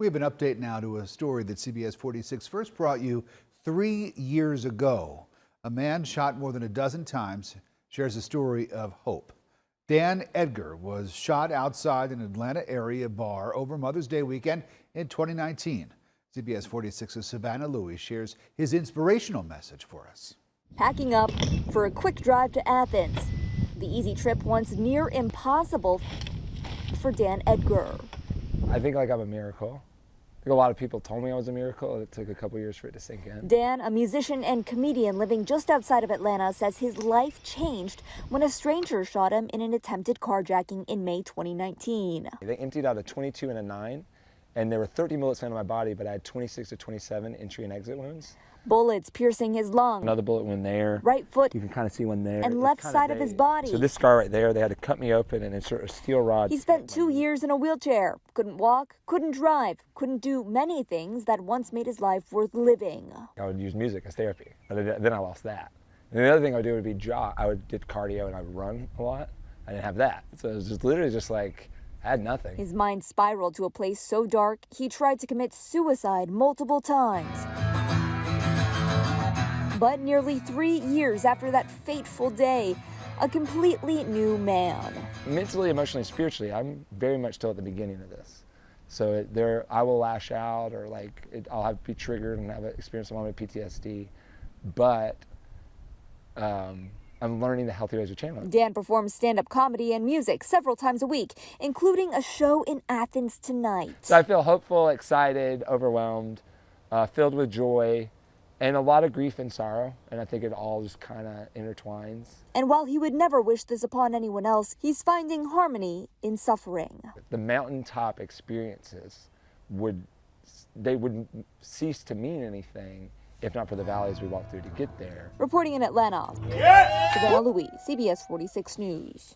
We have an update now to a story that CBS 46 first brought you 3 years ago. A man shot more than a dozen times shares a story of hope. Dan Edgar was shot outside an Atlanta area bar over Mother's Day weekend in 2019. CBS 46's Savannah Louis shares his inspirational message for us. Packing up for a quick drive to Athens. The easy trip once near impossible for Dan Edgar. I think I'm a miracle. I think a lot of people told me I was a miracle. It took a couple years for it to sink in. Dan, a musician and comedian living just outside of Atlanta, says his life changed when a stranger shot him in an attempted carjacking in May 2019. They emptied out a 22 and a 9, and there were 30 bullets found in my body, but I had 26 to 27 entry and exit wounds. Bullets piercing his lung, Another bullet went there. right foot, You can kind of see one there. and left side of his body. So this scar right there, they had to cut me open and insert a steel rod. He spent 2 years in a wheelchair, couldn't walk, couldn't drive, couldn't do many things that once made his life worth living. I would use music as therapy, but then I lost that. And the other thing I would do would be jog. I would did cardio and I would run a lot. I didn't have that. So it was just literally just like, I had nothing. His mind spiraled to a place so dark, he tried to commit suicide multiple times. But nearly 3 years after that fateful day, a completely new man. Mentally, emotionally, spiritually, I'm very much still at the beginning of this. So I will lash out, or I'll be triggered and have an experience a moment of PTSD. But I'm learning the healthy ways of channeling. Dan performs stand-up comedy and music several times a week, including a show in Athens tonight. So I feel hopeful, excited, overwhelmed, filled with joy, and a lot of grief and sorrow, and I think it all just kind of intertwines. And while he would never wish this upon anyone else, he's finding harmony in suffering. The mountaintop experiences wouldn't cease to mean anything if not for the valleys we walk through to get there. Reporting in Atlanta, Savannah Louis, CBS 46 News.